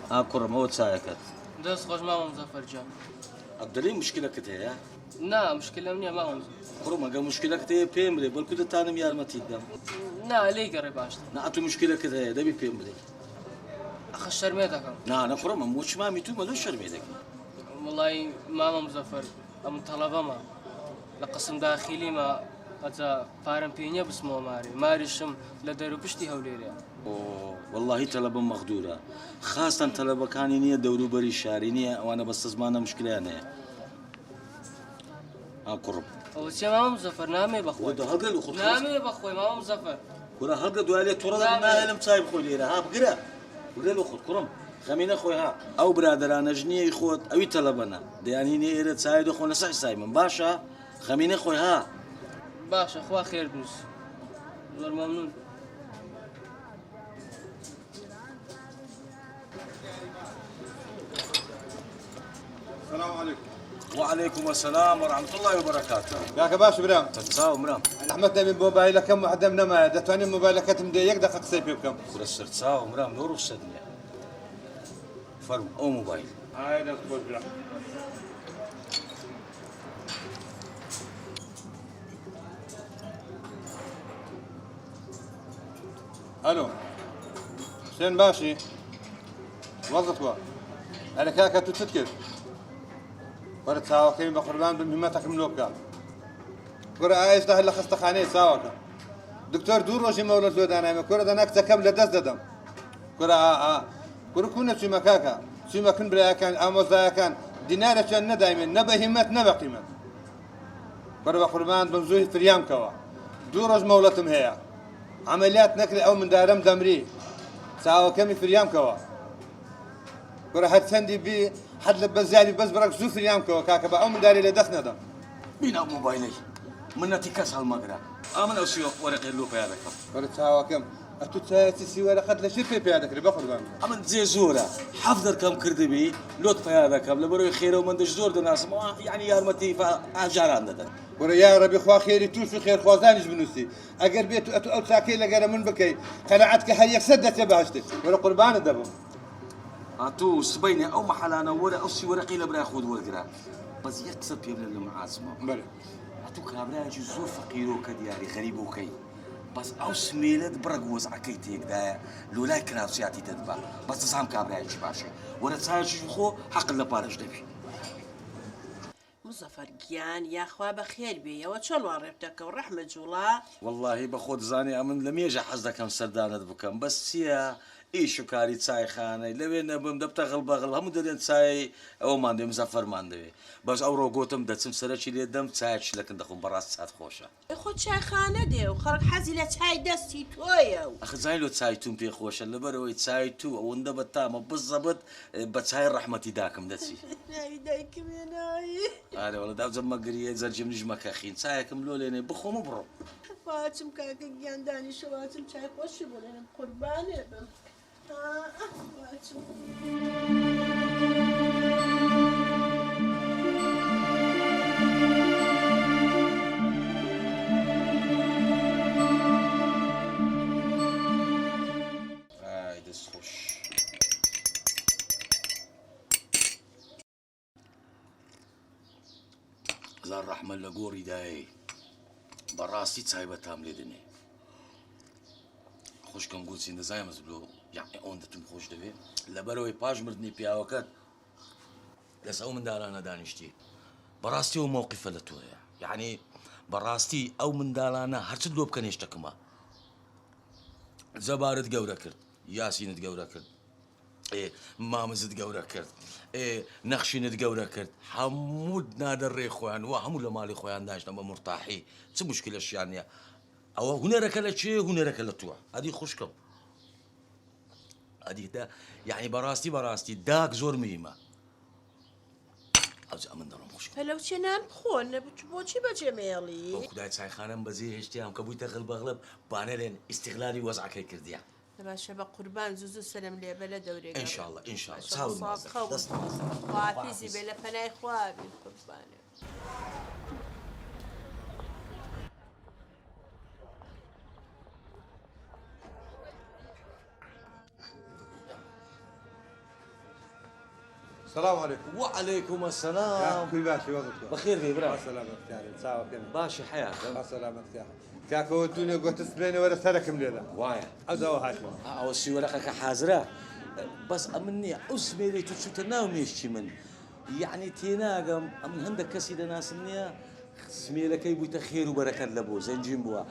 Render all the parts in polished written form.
كرم هو تساعدك. دەست خۆش مامۆ مزەفەر جان. ئەبدەڵی مشکلەکەت هەیە؟ نا مشکلەم نییە مامۆ. کوڕم ئەگەر مشکلەکەت هەیە پێم بڵێ بەڵکو دەتانم یارمەتیت دەم. نا لێی گەڕێ باشتر. نەئەتوو مشکلەکەت هەیە دەبی پێم بڵێ. ئەخە شەرمێ دەکەم. نا کوڕم ئەم وچ مامی تو مەلۆ شەرمێ دەکەی. وڵی مامۆ مزەفەر ئەم تەڵەبەمە لە قسم داخیلیمە ئەجا پارەم پێ نییە بسمەوە ماریشم لە دەرو پشتی هەولێرە. والله تەلەبەم مەخدوورە. خاستان تەلەبەکانی نییە دەوروبەری شاری نییە ئەوانە بەستە زمانە مشکلیان هەیە. کوڕم. ئەوە چێ مامۆ مزەفەر نامێ بەخۆی. نامێ بەخۆی مامۆ مزەفەر. وەرە هەڵگە دوای لێ تووڕە نایە لەم چای بخۆی لێرە ها بگرە. بگرە لە خۆت کوڕم. خەمینە خۆی ها ئەو برادرانە ژنیەی خۆت ئەوی تەلەبەنە دەیانینێ ئێرە چای دەخۆنە سەح سای من باشە خەمینە خۆی ها باشە خوا خێر بنووس زۆر مەمنون. السلام عليكم. وعليكم السلام ورحمة الله وبركاته. ياك باش برام. تتساوى مرام. رحمتنا من موبايلك كم وحده من ما دتوني موبايلك تمديك دقيق سيبي بكم. كرسر تساوى مرام نور السدنيا. فرم أو موبايل. هاي ناس كل برام. الو. حسين باشي. وظفوا. انا كاكا تتكل. ورد ساوكين بقربان بمهمتك ملوكا كرة عايش ده اللي خستخاني ساوكا دكتور دور روشي مولد لود انا كرة ده نكسة كم لدز ددم كرة كرة كنا شو مكاكا شو مكان بلا كان اموزا كان دينار كان دائما نبى همت نبى قيمة كرة بقربان بمزوي في اليوم كوا دور روش مولتهم هي عمليات نقل او من دارم دمري ساوكا في اليوم كوا كرة هاد سندي بي حد لبس زالي بس برك زوف اليوم كاكا بقى من داري لدخنا ده مين أبو موبايلي؟ من تكاس هالمقرا. آمن أسيوق ورقة اللو في هذا كم. قلت هوا كم؟ أنتو تسي ورقة لشيء في هذا كري بخور بام. آمن زي زورة حفظر كم كردبي لوت في هذا كم لبرو خيره ومن دجور دناس ما يعني يارمتي فأجار عندنا. ورا يا ربي خوا خيري توش في خير خوازانيش بنوسي. أجر بيت أو ساكي لقرا من بكي قناعتك هي سدت يا باشتي ولا قربان الدبم. تو سبيني أو محلانا ولا أو سي ورقي لبرا ياخذ ورقة بس يكسب يبني المعازمة بلى تو كابرا جزء فقيرو كدياري غريبو كي بس أو سميلت برجوز عكيتك ده لولا كراسياتي تدبا بس تسام كابرا يجي باشي ولا تساعد خو حق اللي بارج دبي مزەفەر گیان یاخوا بە خێر بێیەوە چۆن وەڕێبتەکە و ڕەحمە جوڵا والله بەخۆت زانێ ئەمن لە مێژە حەز دەکەم سەردانت بکەم بەس چییە ئیش و کاری چایخانەی لەوێ نەبم دەبتە غڵ بەغڵ هەموو دەرێن چای ئەومان دێ مزەفەرمان دەوێ بەس ئەوڕۆ گۆتم دەچم سەرەکی لێ دەم چایەکی لەکن دەخۆم بەڕاست چات خۆشە خۆ چایخانە دێ و خەڵک حەزی لە چای دەستی تۆیە و ئەخ زای لۆ چای توم پێ خۆشە لەبەرەوەی چای تو ئەوەندە بە تامە بزەبت بە چای ڕەحمەتی داکەم دەچی ئارێ وەڵە داوجەممە گریە زەرجیم نیژمەکە خین چایەکەم لۆ لێنێ بخۆم و بڕۆ واچم کاکە گیاندانی شەواچم چای خۆشی بۆ لێنم قوربانێ بم واچم زار ڕەحمە لە گۆڕی دایێ بەڕاستی چایبەتام لێ دنێ خوشکم گوچین دەزایمەز بلۆ یاعنی ئەوەندەتم خۆش دەوێ لەبەرەوەی پاش مردنی پیاوەکەت لەسەر ئەو منداڵانە دانیشتی بەڕاستی ئەو مۆقیفە لە تۆیە یعنی بەڕاستی ئەو منداڵانە هەرچت لۆ بکەن هێشتەکەمە جەبارت گەورە کرد یاسینت گەورە کرد مامزت گەورە کرد نەخشینت گەورە کرد هەموو نادەڕێ خۆیان وە هەموو لە ماڵی خۆیان داشتە بە مرتاحی چ مشکلەشیان نیە ئەوە هونەرەکە لە چێ هونەرەکە لە تووە ئەدی خوشکم ئەدیدا یعنی بەڕاستی داک زۆر میمە ئەوجا من دەڕۆم خوشک لەو چێ نان بخۆن بۆچی بەجێمێڵی بۆ خودای چایخانەم بەجێ هێشتیام کە بوویتە غڵ بەغڵب بانەلێن ئیستیغلالی وەزعەکەی کردیان باشە بە قوربان زوو سەرم لێبە لە دەورێ ئینشاءڵڵا ئینشاءڵڵا خواحافیزی بێ لە پەنای خوا بین قوربانێ السلام عليكم. وعليكم السلام. كل باشا وقتك. بخير في برا. سلامتك يا ساعة كم. باشا حياك. سلامتك يا كاكو ودوني قلت سبيني ولا سلك مليلة. وايا. أزوا هاشم. أو ورقك حاضرة. بس أمني أسمي تشوتنا وميشي من. يعني تيناقم أمن هندك كسيد ناس منيا. سمي لك يبوي خير وبركة لبو زنجين بوا.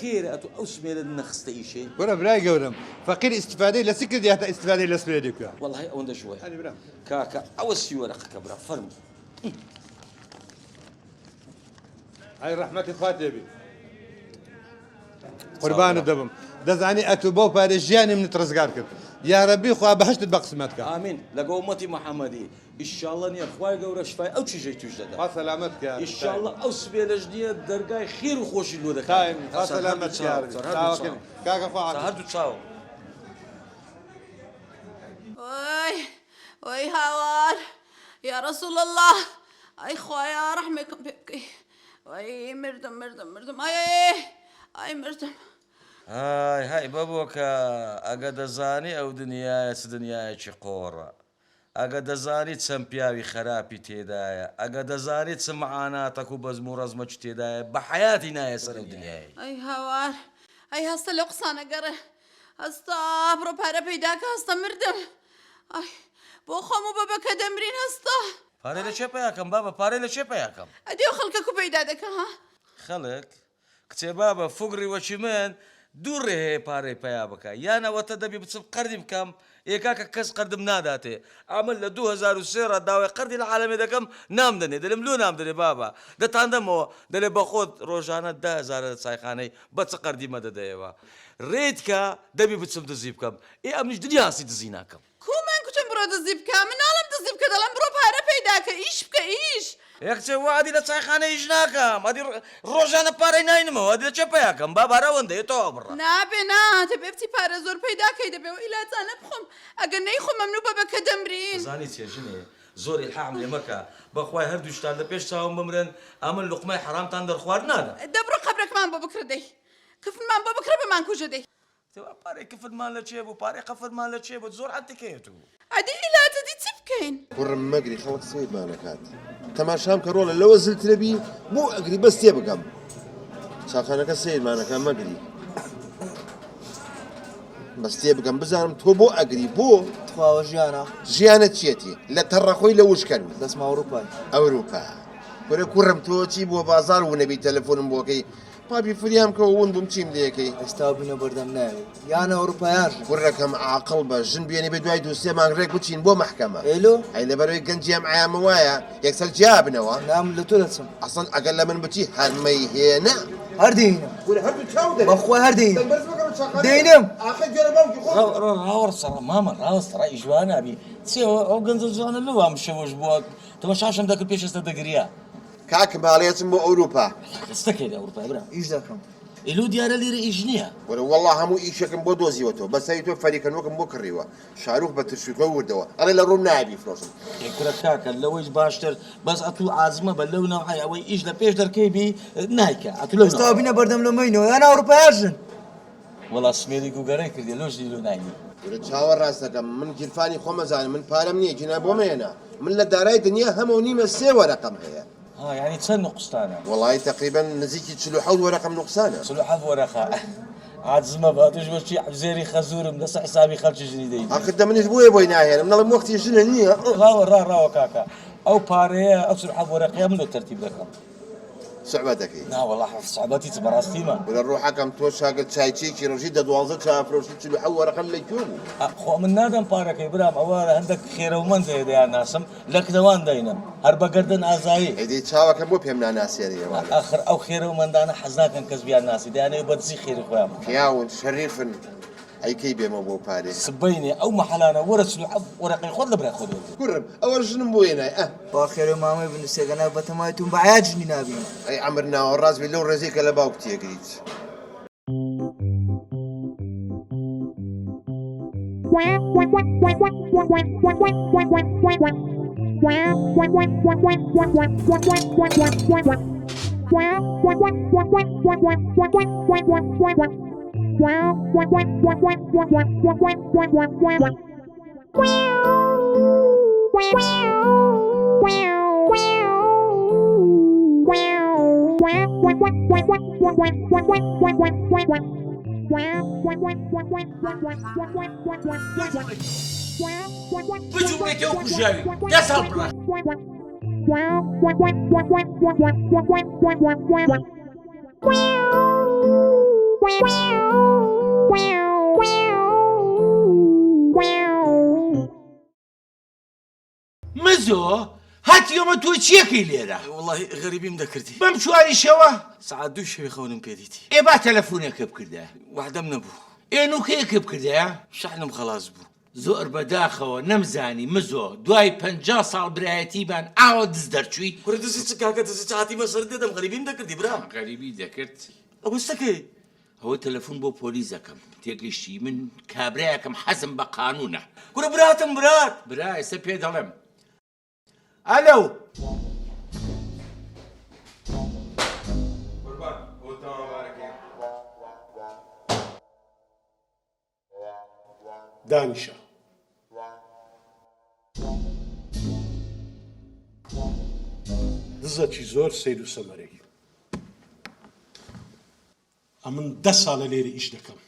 خير أتو أسمي للنخس تعيشي. ولا براي قولهم فقير استفادة لسكر دي حتى استفادة لسمي ديك. والله هي أوندا شوي. أنا برا. كاكا أوسي ورقك برا فرم. هاي رحمة فاتبي. قربان الدبم دزعني أتوبو بارجاني من ترزقارك يا ربي خوا بحشت بقسمتك آمين لقوا أمتي محمدي إن شاء الله نيا خواي قورا شفاي أو شي جاي توجد خا سلامتك يا إن شاء الله أو سبيل جدية درجاي خير وخوش اللي ذاك تايم خا سلامتك يا ربي كاكا فاعل سهرتو تساو وي هوار يا رسول الله اي خوايا رحمكم بك وي مردم اي مردم هاي بابوكا أقد زاني أو دنياي قورة أقد زاني تسمبياوي خرابي تيدايا أقد زاني تسمعاناتك وبزمو رزمج تيدايا بحياتي نايا سر دنياي اي هوار اي هستا لقصانا قره هستا برو بارا بيداك هستا مردم اي بو خمو بابا كدمرين هستا باري لشي بياكم بابا باري لشي بياكم اديو خلقك بيدادك ها خلق كتي بابا فقري وشمان دوره هي باري بيابكا يانا وتدبي بتصب قردم كم إيكاكا كس قردم ناداتي عمل ل 2000 سيرة داوي قردي العالمي دا كم نام دني دلملو نام دني بابا دا تاندمو دلي باخود روجانا 10,000 سايخاني بس قردي مدد ايوا ريتكا دبي بتصب تزيب كم إيه أمنش دنيا سي تزيناكم كومان كتن برو تزيبكا من عالم تزيبكا دلم برو بارا بيداك ايش بكا ايش يكتب وادي لا سايخاني يجناكم هادي روجانا باري ناينمو هادي لا تشبياكم بابا راون دي تو برا نا تبقى بارا زور بيداك يدبي وإلا تانبخم أقني خم ممنوع بابا كدمرين زاني تيجيني زوري الحام لمكة بخواي هردوش تاند بيش ساهم بمرن أمن لقمة حرام تاندر خوار نادا دبرو قبرك مان بابا كردي كيف مان بابا كربي مان كوجدي توا باري كيف المال لتشيبو باري قفل مال لتشيبو تزور عندك كيتو عدي لا تدي تبكين ورم مقري خلق سيد مالكات تماشام كرولا لو زلت لبي مو أقري بس تبقى ساخانك السيد مالك مقري بس تبقى بزارم تو بو أقري بو تخوا جيانا جيانة تشيتي لا ترى خوي لوش كانوا دسم أوروبا ولا كرم تو تجيبوا بازار ونبي تلفون بوكي بابي فريام كون بمشيم ليكي استوبينو بردم ناوي يانا أوروبا وركم عقل بجن بيني بدواي دوسي ما غريك وتشين بو محكمة إلو هاي لبروي كنجي معايا موايا يكسل جابنا وا نعم لتولتسم أصلا أقل من بتي هالمي هنا هردينا ولا هرب تشاودر بخوا هردينا دينم آخر جرى بمشي خو راور صار ماما راور صار إجوانا بي تسيو أو جنزل جوانا لو هم شوش بوك تمشي عشان ذاك البيش استدقريا كاك مالية مو أوروبا استكيد أوروبا إبراهيم إيش ذاكم إلو ديار ليري إجنيا ولا والله همو إيشك بودوزي وتو بس هي تو فريق نوكم بكريوا شاروخ بتشوكو وردوا أنا لروم نابي فلوسهم يكرا كاكا لو إيش باشتر بس أتو عازمة بلو نوعي أو إيش لبيش در كيبي نايكا أتو لو استوبينا بردم لو مينو يانا أوروبا جن والله سميري قوقري كردي لوش دي لو نايني ولا تشاور راسك من جلفاني خمزان من بارمني جناب ومينا من لداري دنيا هموني مسوى رقم هي يعني تسن قسطانا والله تقريبا نزيكي تشلو حول ورقم نقصانه سلوحة ورقة عاد زما باتوش بشي عبزيري خزور مدس حسابي خلش جنيدي أخذ من أسبوع بوينا هنا من الوقت يجينا هنا راو كاكا أو بارية أو سلوحة ورقة من الترتيب لكم صعبتك لا والله صعبتي تبراستيما ولا نروح حكم توش هاقل شاي تشيكي رشيدة دوانزة شافروش تشلو حول ورقم اللي يجوبوا خو من نادم بارك إبراهيم أولا عندك خير ومن زي ده ناسم لك دوان دينم هرب قردن أزاي هدي تشاوا كم مو بهمنا ناس يعني آخر أو خير ومن دانا حزناك كسبي الناس ده أنا بدزي خير خوام كياون شريف أي كي بيمو بو باري سبيني أو محلانا ورس لعب ورقي خذ لبرا خذ كرم أول شنو بوينا وآخر مامي بنسيقنا بتمايتون بعياد جني نابين أي عمرنا والراس بلو رزيك لباوكتي يا قريت Wow. بجوڵێکی ئەو کوژاوی دە ساڵ بڕە مزۆ هاتیۆمە تۆ چیەکەی لێرە وڵی غەریبیم دەکردی بەم چواریشەوە سعات دوو شەوی خەونم پێدیتی ئێ با تەلەفۆنێکە بکردە وحدەم نەبوو ئێنوکەیەکە بکردە شحنم خلاص بوو زۆر بەداخەوە نەمزانی مزۆ دوای 50 ساڵ برایەتیبان ئاوە دز دەرچووی کوڕە دزی چ کاکە دزی چاتی بەسەر دێدەم غەریبیم دەکردی برا غەریبی دەکرد ئەوەستەکەی ئەوە تەلەفۆن بۆ پۆلیس دەکەم تێگەیشتی من کابرایەکەم حەزم بە قانونە کوڕە براتم برات برا ئێستا پێ دەڵێم ئەلۆ دانیشە دزەکی زۆر سیر و سەمەرەی ئەمن 10 ساڵە لێرە ئیش دەکەم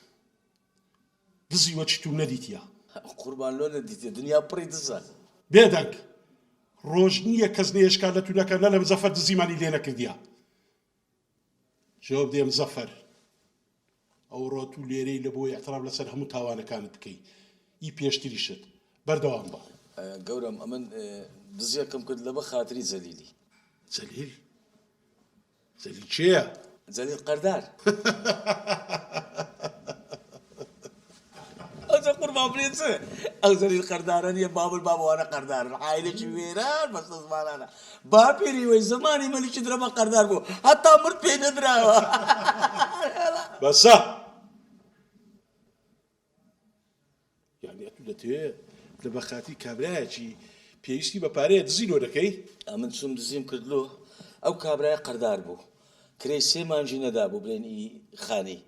دزی وەچی تو نەدیتیە قوربان لۆ نەدیتێ دنیا پڕی دزە بێدەنگ ڕۆژ نییە کەس نێشکار لە تونەکە نە لە مزەفەر دزیمانی لێ نەکردیە جواب دێم زەفەر ئەو ڕۆ تو لێرەی لە بۆی ئەتراب لەسەر هەموو تاوانەکانت بکەی ئی پێشتریشت بەردەوام بە گەورم ئەمن دزیەکەم کرد لە بە خاتری جەلیلی جەلیل جەلیل چییە؟ جەلیل قەردار ئەوجە قوربان برێچە ئەو جەلیل قەردارە نییە بابل بابوانە قەردارن عایلێکی وێران بەستە زمانانە باپیری وەی زمانی مەلیکی درەمە قەردار بوو هەتا مرد پێی نەدراوە بەسە یعنی تو دەتوێت لە بەخاتی کابرایەکی پێویستی بە پارەیە دزی لۆ دەکەی؟ ئەمن چوم دزیم کردلۆ ئەو کابرایە قەردار بوو کرێی 3 مانجی نەدا بوو بڵێنی خانی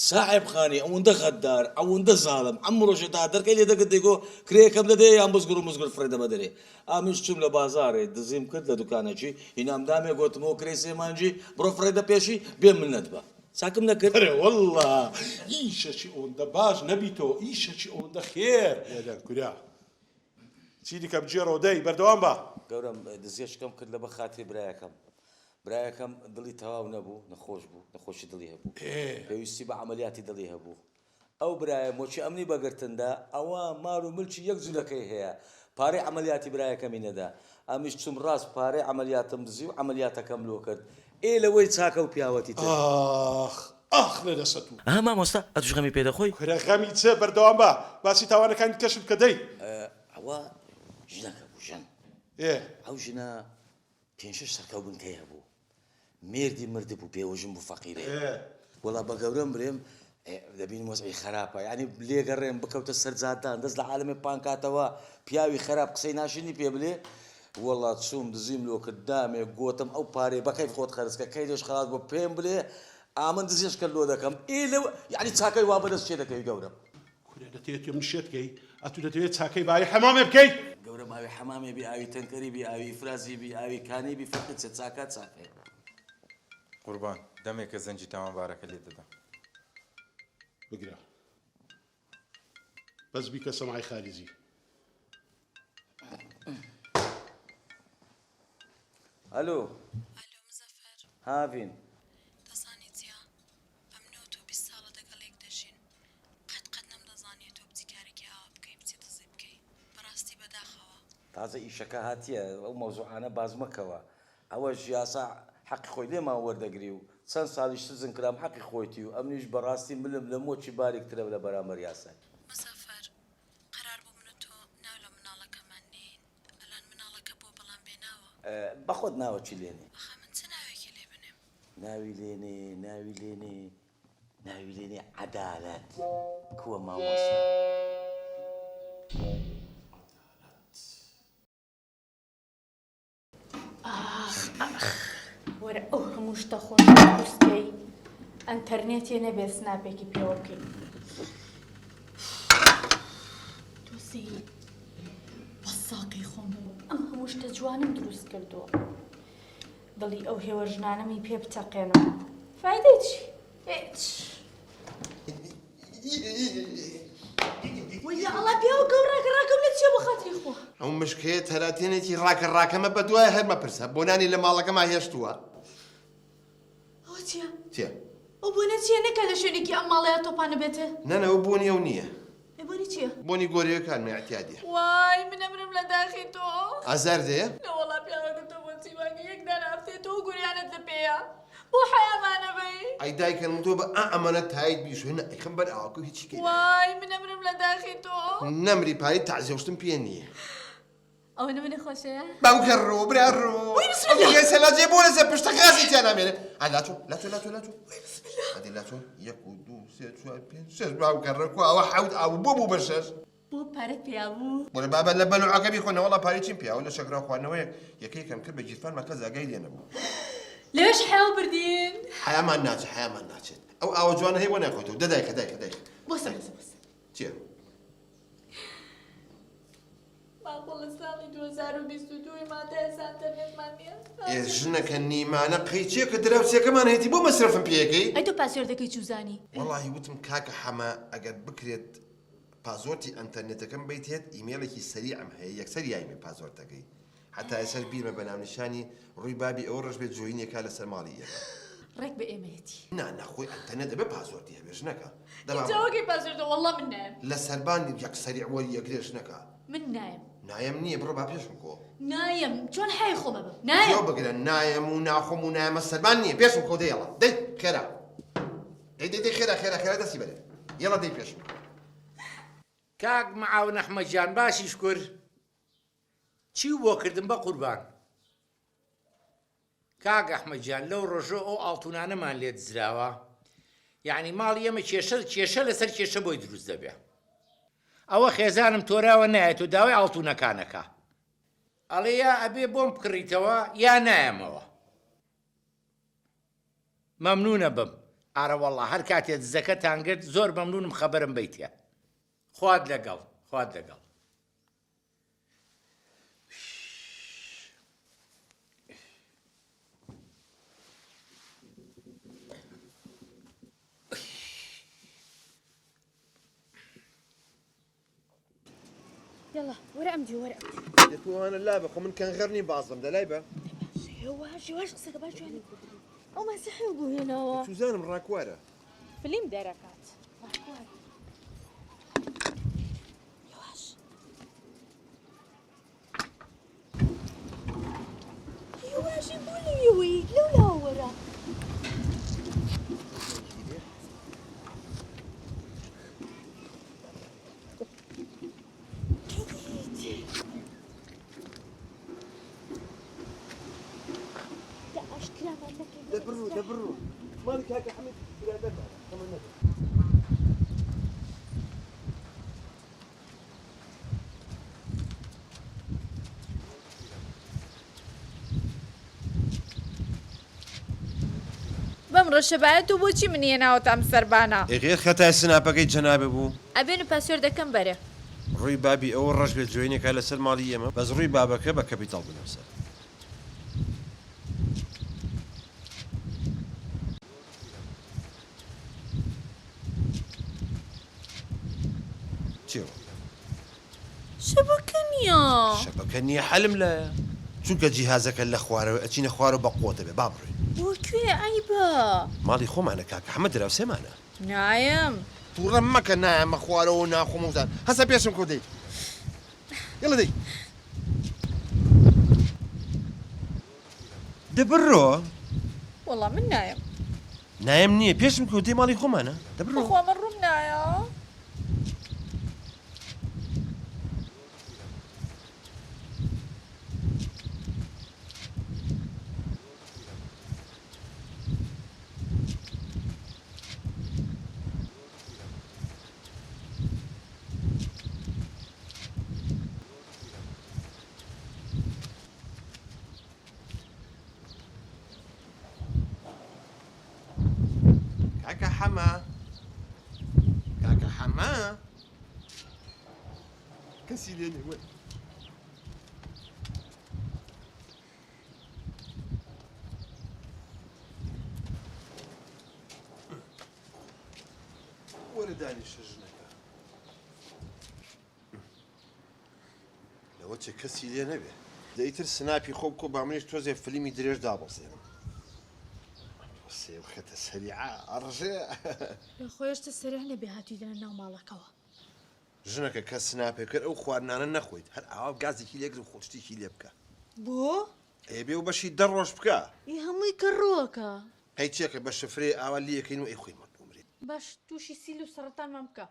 ساحب خانی ئەوەندە غەددار ئەوەندە زاڵم ئەم ڕۆژێدا دەرکەی لێ دەکرد دەیگۆ کرێیەکەم لەدەیە یان بزگر و مزگر فڕێ دەبە دەرێ ئامش چوم لە بازارێ دزیم کرد لە دوکانێکی ئینامدامێ گوتمەوە کرێی 3 مانجی بڕۆ فڕێ دەپێشی بێ منەت بە چاکم نەکرد وەڵڵا ئیشەکی ئەوەندە باش نەبیتەوە ئیشەکی ئەوەندە خێر لێدەن کوریا چی دیکە بجێ ڕۆدەی بەردەوام بە گەورم دزیێشکەم کرد لە بە خاتری برایەکەم دڵی تەواو نەبوو نەخۆش بوو نەخۆشی دڵی هەبوو پێویستی بە عملیاتی دڵی هەبوو ئەو برایە مۆچی ئەمنی بەگرتندا ئەوە مار و ملکی یەک جوولەکەی هەیە پارەی عملیاتی برایەکەمی نەدا ئەمیش چوم ڕاست پارەی عملیاتم دزی و عملیاتەکەم لۆ کرد لەوەی چاکە و پیاوەتی تر ئاخ لە دەسەت و مامۆستا ئەتوش غەمی پێ دەخۆی کورە غەمی چێ بەردەوام بە باسی تاوانەکانی کەشت کە دەی ئەوە ژنەکە بوو ژن ئەو ژنە 5-6 سەرکەو بنکەی هەبوو مێردی مرد بوو پێوەژم بوو فەقیرێ وەڵا بە گەورەم برێم دەبین وەزعی خراپە یعنی لێگەڕێم بکەوتە سەرجادان دەست لە عالەمێ پانکاتەوە پیاوی خراپ قسەی ناشینی پێ بڵێ وەڵا چوم دزیم لۆ کرد دامێ گۆتم ئەو پارێ بەکەی خۆت خەرجکە کەی دۆش خەڵات بۆ پێم بڵێ ئامن دزیش کرد لۆ دەکەم لەو یعنی چاکەی وا بەدەست چێ دەکەوی گەورم کورە دەتێت من شێتکەی ئەتو دەتەوێت چاکەی باوی حەمامێ بکەیت گەورم ئاوی حەمامێ بی ئاوی تەنکەری بی ئاوی ئیفرازی بی ئاوی کانی بی فەقت چێ چاکات چاکەی قوربان دەمێکە زەنجی تاوانبارەکە لێ دەدەم بگرە بەس بیکە سەمای خارجی ئەلۆ مزەفەر هاڤین دەزانی چیا ئەم 20 ساڵە دەگەڵێک دەژین قەت نەمدەزانێت تۆ بچی کارێکی ئاوا بکەی بچی دزی بکەی بەڕاستی بەداخەوە تازە ئیشەکە هاتیە ئەو مەوزوعانە باز مەکەوە ئەوەش یاسا حەقی خۆی لێمان وەردەگری و چەند ساڵیش سزن کرام حەقی خۆیتی و ئەمنیش بەڕاستی ملم لە مۆچی باریکترە لە بەرامبەر یاسای مزەفەر قەرار بوو من و تۆ ناو لە مناڵەکەمان نین ئەلان مناڵەکە بۆ بەڵام بێناوە بەخۆت ناوە چی لێنێ ئەخە من چ ناوێکی لێ بنێم ناوی لێنێ عەدالەت کووە مامۆستا وەرە ئەو هەموو شتە خۆش دروستکەی ئەنتەرنێتێ نەبێت سناپێکی پێوە بکەین دۆسی بە ساقی خۆم ئەم هەموو شتە جوانم دروست کردووە دڵی ئەو هێوە ژنانەمی پێ بتەقێنەوە فايدتي هيتش ويا الله بيو قورك راكم لتشبو خاطري خو ئەو مشکێت هەراتێنێکی ڕاکەمە بە دوای هەرمە پرسە بۆنانی لە ماڵەکەما هێشتووە ئەو چییە؟ چێ؟ ئەو بۆنە چییە نەکە لە شوێنێکی ئەم ماڵەیە تۆپانە بێتە؟ نەنە ئەو بۆنی ئەو نییە بۆنی چییە؟ بۆنی گۆرەیەکانمە احتیادیە وای منەمرم لە داخی تۆ ئازار دێ؟ لە وەڵا پیاوەکە تۆ بۆچی واگە یەکدان ئافتێتەوە گوریانت لە پێیە بۆ حەیامانە بەی ئەی دایکەم تۆ بە ئەمانە تایت بیشوێنە ئەیخم بەر ئاواکە هیچی کەی وای منەمرم لە داخی تۆ نەمری پایی تەعزیێشتم پێ نییە ئەوە نمونە خۆشەیە؟ باوکە ڕۆ برا ڕۆ سەلاجێ بۆ لەسەر پشتە غازی تیا نامێنێ لاتۆ ئەدی لاتۆ 1 2 3 4 5 6 باوکە ڕێکۆ ئەوە حەوت ئاو بۆ بوو بە 6 بۆ پارەت پێیا بوو بۆرە بابە لە بەلوعەکە بیخۆنە وەڵا پارێکیم پیاوە لە شەکرا خواردنەوەیەک یەکەی کەم کرد بە گیرفان مەکە زاگای لێ نەبوو لەوێش حیاو بردین؟ حیامان ناچێت ئەو ئاوە جوانە هەیە بۆ ناخۆیتەوە دایکە بۆسە چییە؟ ماڵ لە ساڵی 2022 مادەیە ئینتەرنێتمان نییە ژنەکە نیمانە قەیچیە کە دراوسێکەمان هەیەی بۆ مەسرفم پێەکەی ئەی تۆ پاسوێردەکەی چوزانی وەڵاهی وتم کاکە حەمە ئەگەر بکرێت پازۆرتی ئەنتەرنێتەکەم بیتێت ئیمێلێکی سەریعم هەیە یەکسەر یایمێ پازۆرتەکەی حتا ئێسەر بیرمە بە ناونیشانی ڕووی بابی ئەوە ڕژ بێت جوینێکا لەسەر ماڵی یەکە ڕێک بە ئێمەیەتی ناخۆی ئەنتەرنێت دەبێ پازۆرتی هەبێ ژنەکە جاوەکەی پاسوێردە وەڵڵا من نایم لە سەربانی یەکسەریع وەری یەکرێ ژنەکە من نایم نایم نییە بڕۆ با پێشم کۆ نایم چۆن حی خۆمە بم نایم بگرە نایم و ناخۆم و نایمە سەربان نییە پێشم کۆ دەیڵە دەی خێرا دەی خێرا دەستی بەرێ یەڵە دەی پێشم کاک مەعاون ئەحمەدجان باشی شکر چی بۆ کردم بە قوربان کاک ئەحمەدجان لەو ڕۆژۆ ئەو ئاڵتونانەمان لێ دزراوە یعنی ماڵی ئێمە کێشە لەسەر کێشە بۆی دروست دەبێ ئەوە خێزانم تۆراوە نایەت و داوای ئاڵتونەکانەکە ئەڵێ یا ئەبێ بۆم بکڕیتەوە یا نایەمەوە مەمنونە بم ئارە وەڵڵا هەر کاتێ دزەکەتان گرت زۆر مەمنونم خەبەرم بیتە خوات لەگەڵ يلا ورقة مدي ورقة دەتوانە لا بخۆ من کەنغەرنی بازم دەلای بە واش قصك باش يعني او ما سحبوا هنا سوزانم ڕاکوارە فيلم دركات يواش يقولي يوي لولا ورا دبروا مالك هاك حميد برادتها كمان نبي بەمڕۆ شەبایەت و بۆچی منیە ناوەتام سەربانە غێر خەتای سناپەکەی جەنابێ بوو ئەبێن و پاسوێردەکەم بەرێ ڕووی بابی ئەوە ڕەش بێت جوێنێکە لەسەر ماڵی ئێمە بەس ڕووی بابەکە بە کەپیتاڵ بنووسە شەبەکە نییە حەلم لایە چونکە جیهازەکە لە خوارەوە ئەچینە خوارە بە قۆتە بێ با بڕێ بۆ کوێ ئەیبە ماڵی خۆمانە کاکە حەمە دراوسێمانە نایم تووڕەم مەکە نایەمە خوارەوە و ناخۆمەوتان هەسە پێشم کۆ دەی یڵە دەی دەبڕۆ وەڵام من نایم نایم نییە پێشم کۆ دەی ماڵی خۆمانە دەبڕۆ بەخوا من ڕووم نایە کاکە حەمە کەسی لێ نێوە دانیشە ژنەکە لەوە چێ کەسی لێ نەبێ دەیتر سناپی خۆ بکۆ با منیش تۆزێ فلیمی درێژ دابەزێنم سێوخێتە سەریعا ئەڕژێ لە خۆشتە سەرێ نەبێ هاتوویدنە ناو ماڵەکەەوە ژنەکە کە سناپێ کرد ئەو خواردنانە نەخۆیت هەر ئاوا گازێکی لێگر و خۆشتێکی لێ بکە بۆ؟ ئێبێ و بەشی دە ڕۆژ بکە ئی هەمووی کڕۆکە قەیچێکە بە شفرێ ئاوا لیەکەین و ئەی خۆی مەردومرێت باش تووشی سیل و سەرەتانمان بکە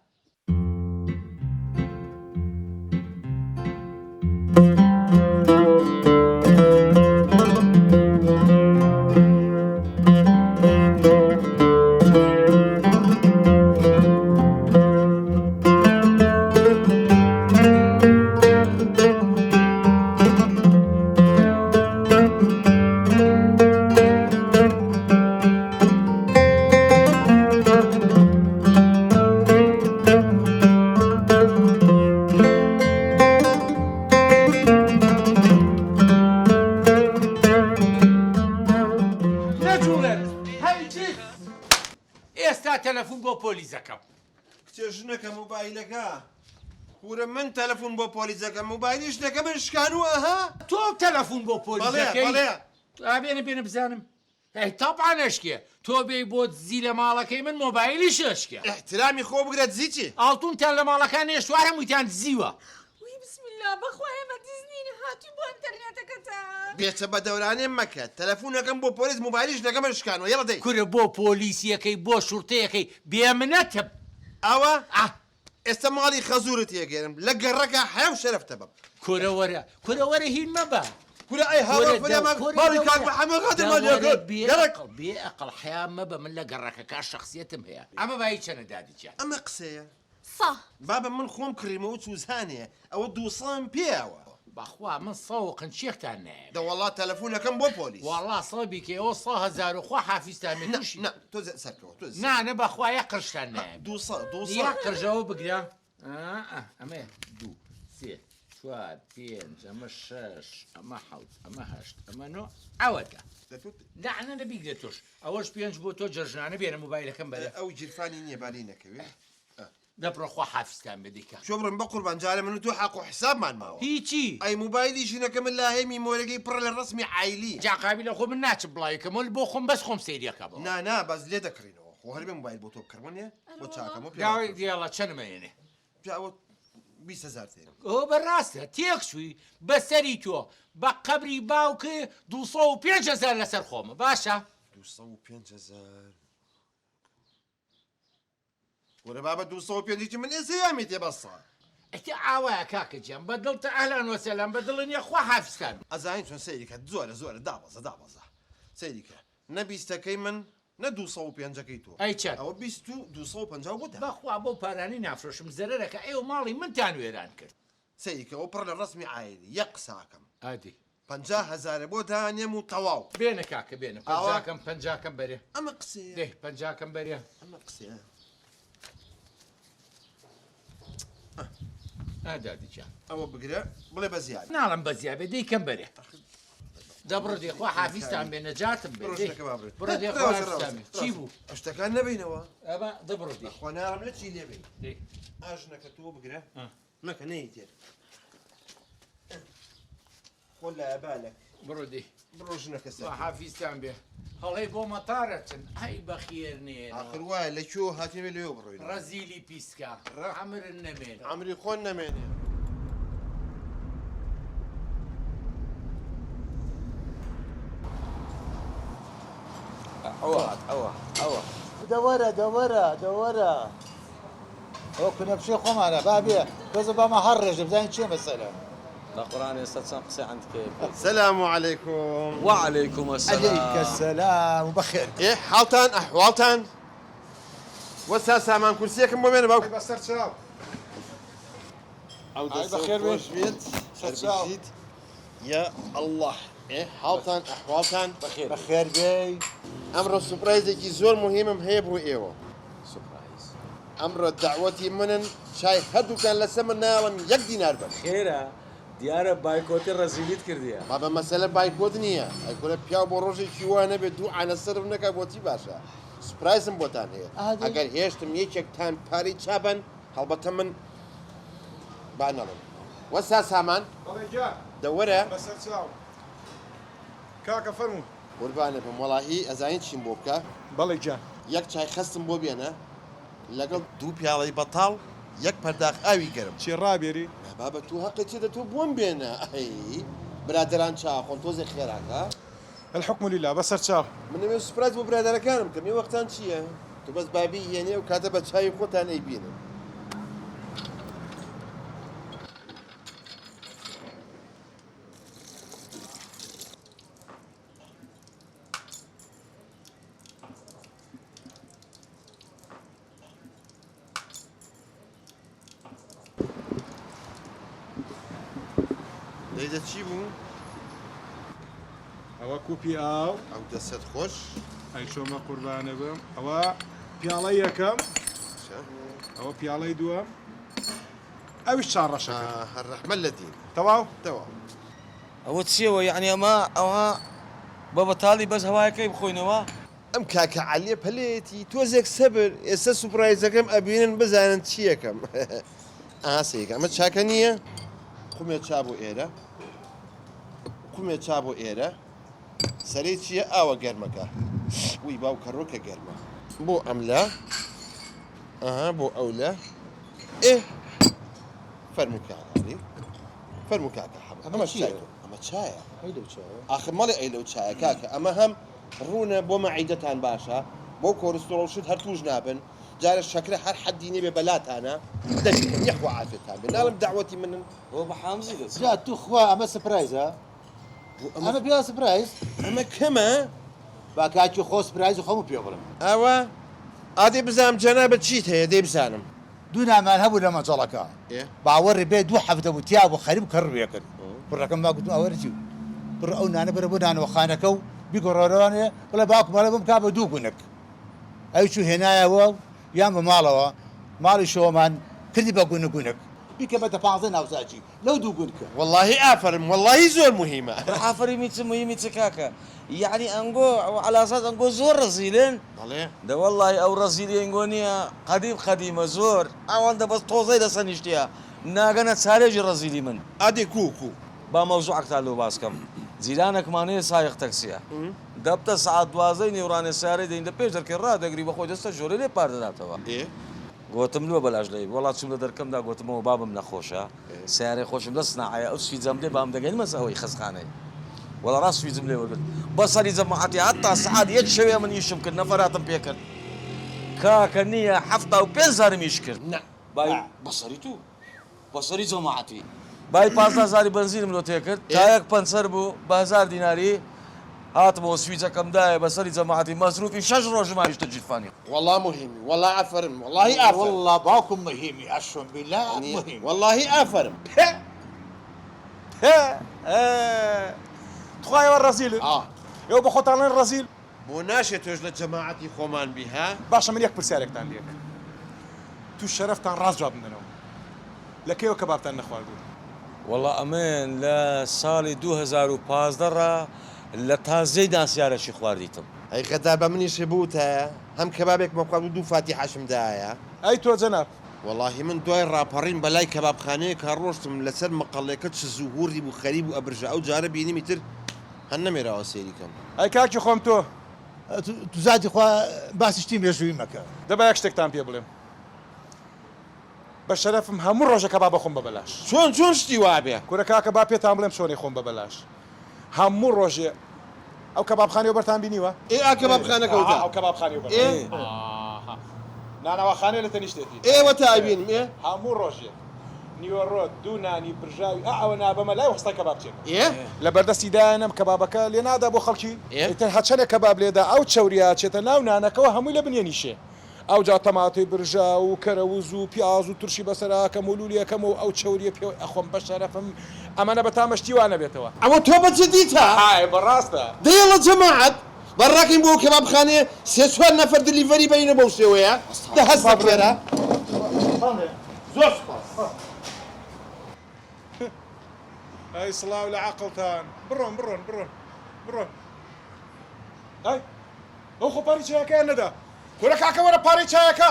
ئێستا تەلەفۆن بۆ پۆلیسەکەم کچێ ژنەکە موبایلەکە ورە من تەلەفۆن بۆ پۆلیسەکە موبایلی ژنەکە من شکانووە ها تۆ تەلەفۆن بۆ پۆلیسەکەی بەڵێ بێنە بزانم هەی تاپان ئەشکێ تۆ بێ بۆ زی لە ماڵەکەی من مۆبایلی شەشکێ احترامی خۆ بگرێت زیچی ئاڵتونتان لە ماڵەکان ێشوار هەموویتان زیوە وی بسم الله بەخوای ئێمە دیزنین هاتووی بۆ ئینتەرنێتەکەتان بێچە بە دەورانێ مەکە تەلەفۆنەکەم بۆ پۆلیس موبایلی ژنەکە من شکانوە یەڵە دەی کورە بۆ پۆلیسیەکەی بۆ شورتەیەکەی بێمنەتە ئەوە ئێستا ماڵی خەزورت یەگەرم لە گەڕەکە حەو شەرەفتە بم کورەوەرە هین مەبە کورە ئەی هاوڵ ماڵی کاک محەممەد غەدە مالیەکە بێئەقڵ حیا مەبە من لە گەڕەکەکە شخصیەتم هەیە ئەمە بای چەنە دادیچە ئەمە قسەیە سا بابە من خۆم کڕیمەوە چوزانێ ئەوە 200 پێوە بەخوا من سەو قنچێکتان نایە دەوەڵات تەلەفۆنەکەم بۆ پۆلیس وەڵا سەڵبیکە ئەوە 100,000 خوا حافیزتان تووشی تۆ سەرکەوە تۆ نانە بەخوایە قرشتان نایە 200 یا قرژەوە بگرە ئەمە 2 3 4 5 ئەمە 6 ئەمە 7 ئەمە 8 ئەمە 9 ئەوەدا داعنە دەبیگرێت توش ئەوەش 5 بۆ تۆ جەژنانە بێنە موبایلەکەم بەرە ئەو جیرفانی نییە باری نەکەوێت دەبڕۆخوا حافزتان بدیکە شۆ بڕم بە قوربان جارە من و تۆ حەق و حسابمان ماوە هیچی ئەی موبایلی ژینەکە من لا هەیە میمۆرەکەی پڕ لە ڕسمی عایلی جاقابی لە خۆ من ناچ بڵایەکەم بۆ خۆم بەس خۆم سەیریەکە بڵ نا باز لێ دەکڕینەوە خۆ هەربێ موبایل بۆ تۆ بکڕمەنێ بۆ چاکەمە داوای دیێڵە چەنمەێنێ پیاوە 20,000 تێن ئەو بەڕاستە تێکشووی بەسەری تۆ بە قەبری باوکە 205,000 لەسەر خۆمە باشە 205,000 وەرە بابە 205 من ئێسەیامی تێبەسە ئەتی ئاوایە کاکە جەم بە دڵتە ئەهلان وەسەلام بە دڵنیە خوا حافزکان ئەزانین چۆن سەیریکە زۆرە دابەزە سەیریکە نە 20ەکەی من نە 205ەکەی تۆ ئەی چەند ئەوە 250 بۆ بەخوا بۆ پارانی نافرۆشم زەرەرەکە ئێوە ماڵی منتان وێران کرد سەیریکەەوە پڕ لە ڕسمی عایلی یەک قساکەم ئادی 50,000 بۆ دانێم و تەواو بێنە کاکە بێنە پەنجاکەم بەرێ ئەمە قسەیە دێ پەنجاکەم بەرێ ئەمە قسەیە ئادادیچە ئەوە بگرە بڵێ بە زیاد ناڵم بە زیابێ دەیکەم بەرێ دەبڕۆ دێخوا حافیزتان بێ نەجاتم بێ بڕۆ دێخوا چی بوو شتەکان نەبینەوە ئەمە دەبڕۆ دێ خۆ ناڕم لە چی لێبێ ئاژنەکە تۆ بگرە مەکە نەیتێت خۆ لە ئەبالێک بڕۆ دێ بڕۆ ژنەکە سەر حافیزتان بێ هەڵەی بۆ مەتارەچن ئەی بەخێر نێ آخر وایە لە کێوە هاتیێ لێوە بڕۆین ڕەزیلی پیسکە ئەمرن نەمێن ئەمری خۆن نەمێنێ ئەوە دەوەرە ئەو کنەپشەی خۆمانە بابێ تۆزە بامە هەر ڕێژە بزانین چێ مەسەلە لە قورآن ئێستا چەند قسەی عەندکەیە السلام عليكم وعليكم السلام عليك السلام وبخير إيه حالتان أحوالتان وسا سامان كرسيكم بو بينه باوك بەسەر چاو أو بخير بيت بيت يا الله إيه حالتان أحوالتان بەخێر بێ أمر سوبرايزێکی زۆر مهمم هەیە بۆ ئێوە ئەمڕۆ داوەتی منن شای هەردووکان لەسەر من ناوەن 1 دینار بن خێرە دیارە بایکۆتی ڕەزیلیت کردیە بابە مەسەلە بایکۆت نییە ئەگورە پیا بۆ ڕۆژێکی وانە بێت دوو عانەسەرم نەکە بۆچی باشە سپرایزم بۆتان هەیە ئەگەر هێشتم یەکێکتان پارەی چابن هەڵبەتە من با نەڵم وەستا سامان دەوەرە بەسەر چاو کاکە فەرموو قوربانە بم وەڵاهی ئەزانین چیم بۆ بکە بەڵێ جان یەک چای خستم بۆ بێنە لەگەڵ دوو پیاڵەی بەتاڵ یەک پەرداخ ئاوی گەرم چی ڕابێری بابە تو حەقی چێدە تۆ بۆم بێنە ئەی برادران چاخۆن تۆزێ خێراکە الحكم لله بەسەر چاو من نوێ سوپرایز بۆ برادەرەکانم کە مێ وەختان چییە تو بەس بابی هێنێ و کاتە بە چاوی خۆتان ئەیبینن لەیدە چی بوو؟ ئەوە کوپی ئاو ئەو دەسەت خۆش ئەی شۆمە قوربانە بم ئەوە پیاڵەی یەکەم ئەوە پیاڵەی دووەم ئەویش چار ڕەشەکە هەر ڕەحمە لە دین تەواو تەواو ئەوە چیەوە یعنی ئەوە بە بەتاڵی بەس هەوایەکەی بخۆینەوە ئەم کاکە عەلیە پەلەیەتی تۆزێک سەبر ئێستا سوپرایزەکەم ئەبینن بزانن چی یەکەم ئاسەیەکە ئەمە چاکە نییە قومێ چا بۆ ئێرە قومێ چا بۆ ئێرە سەرەی چییە ئاوە گەرمەکە وی باو کەڕۆکە گەرمە بۆ ئەملا ئەها بۆ ئەولە ئێ فەرموو کاکەی فەرموو کاکە ئەمە چیە ئەمە چایە ئاخر مەڵێ ئەی لەو چایە کاکە ئەمە هەم ڕوونە بۆ مەعیدەتان باشە بۆ کۆرستۆڵشت هەر توش نابن جارە شەکرە هەر حەدی نێبێ بەلاتانە دەشکن یەخوا عافێتان بێ ناڵم داوەتی منن ئەوە بە حامزی دەچێت جا تو خوا ئەمە سپرایزە ئەمە پێ سپرایز ئەمە کەمە با کاکی خۆ سپرایز و خەموو پێ بڵم ئەوە ئادێ بزانم جەنابەت چیت هەیە دێ بزانم دوو نامان هەبوو لە مەجەڵەکە باوەڕی بێ دوو هەفتە بوو تیا بوو خەریب کەڕوێ کرد کوڕەکەم با گوتم ئەوەرچی بڕ ئەو نانە بەرە بۆ نانەوەخانەکە و بیگۆڕۆرانێ بڵێ باوکم مەڵێ بم کا بە دوو گونک ئەو چوو هێنایەوە یان بە ماڵەوە ماڵی شۆمان کردی بە گونە گونک بیکە بەتە 15 ناوزاجی لەو دوو گونکە واللهی ئافرم واللهی زۆر مهمە ئافری چ مهمی چ کاکە یعنی ئەنگۆ علاسات ئەنگۆ زۆر ڕزیلن بەڵێ دە وەڵڵی ئەو ڕزیلی ئەنگۆ نییە قەدیمە زۆر ئەوەندە بەس تۆزەی دەسەنیشتە ناگەنە چارێژی ڕزیلی من ئادێ کوکو با مەوزوعکتا لەو باسکەم جیرانێکمانەیە سایق تەکسیە دەبتە سعات دوازەی نێورانێ سارەی دەین دە پێش دەرکە ڕادەگری بەخۆی دەستە ژۆرە لێ پاردەداتەوە گوتم لۆ بەلاش لەی وڵات چوم لە دەرکەمدا گوتمەوە بابم نەخۆشە سیارەی خۆشم دەست ناعە ئەو سویجەم دێ بام دەگەین مەسە ئەوەی خەسخانەی وەڵا ڕاست سویجم لێ وەرگرت بەسەری جەماعەتی هەتا سعات یەک شەوێ من ئیشم کرد نەفەراتم پێ کرد کاکە نییە 75,000 ئیش کرد بای بەسەری تو بەسەری جەماعەتی بای 15,000 بنزینم لۆ تێ کرد تایەک پەنسەر بوو بە 1000 دیناری هاتمەوە سویجەکەمدایە بەسەری جەماعەتی مەزروفی 6 ڕۆژم هاویشتە جیرفانی والله مهمی والله ئافرم واللهی ئافرم والله باوکم مهمی ئەشۆم بیلا مهم واللهی ئافرم تخوایەوە ڕەزیل ئێوە بە خۆتانڵێن ڕەزیل بۆ ناشێت تۆش لە جەماعەتی خۆمان بیها باشە من یەک پرسیارێکتان لێک تو شەرەفتان ڕاست جواب بدەنەوە لە کێوە کەبابتان نەخواردوو وەڵا ئەمن لە ساڵی 2015 لە تازەی داسیارەشی خواردیتم ئەی خەتا بە منیشە بووتە هەم کەبابێک مەخوارد و دوو فاتی حەشمدایە ئەی تۆ جەناب واللهی من دوای ڕاپەڕین بەلای کەبابخانەیە کار ڕۆشتم لەسەر مەقەڵێکە چ زوهوری بوو خەریب و ئەبرژە ئەو جارە بینیمی تر هەر نەمێراوە سێریکەم ئەی کاکی خۆم تۆ تو زادی خوا باسی شتی مێژووی مەکە دەبا یەک شتێکتان پێ بڵێم بە شەرەفم هەموو ڕۆژە کەباب خۆم بە بەلاش چۆن شتی وابێ کورە کاکە با پێتان بڵێم چۆنی خۆم بە بەلاش هەموو ڕۆژێ ئەو کەبابخانەی بەرتان بینیوە ئا کەبابخانەکەوتە ئەو کەبابخانەی نانەوەخانەیە لە تەنیشتێتی ئێوە تابینم ئێ هەموو ڕۆژێ نیوەڕۆ دوو نانی برژاوی ئەوە نابەمە لای وەستای کەباب چێن ئێ لە بەردەستی دایانم کەبابەکە لێ نادا بۆ خەڵکی ئیتر هەچەنێک کەباب لێدا ئەو چەوریا چێتە ناو نانەکەەوە هەمووی لە بنیێنیشێ ئەو جا تەماتەی برژا و کەرەوز و پیاز و تورشی بەسەراکەم و لولیەکەم و ئەو چەوریە پێوە ئەخۆم بە شەرەفم ئەمەە بە تامەشتی وانە بێتەوە ئەوە تۆ بەچە دیتە ئای بەڕاستە دەیڵە جەماعەت بەڕاکەین بۆ کەبابخانێ سێ چوار نەفەر دلیڤەری بینە بەو شێوەیە دە هەست ئەی سڵاو لە عەقڵتان بڕۆن بڕۆن بڕۆن بڕۆن ئەی ئەو خۆ پاری چایەکەیان نەدا کۆرە کاکە وەرە پارەی چایەکە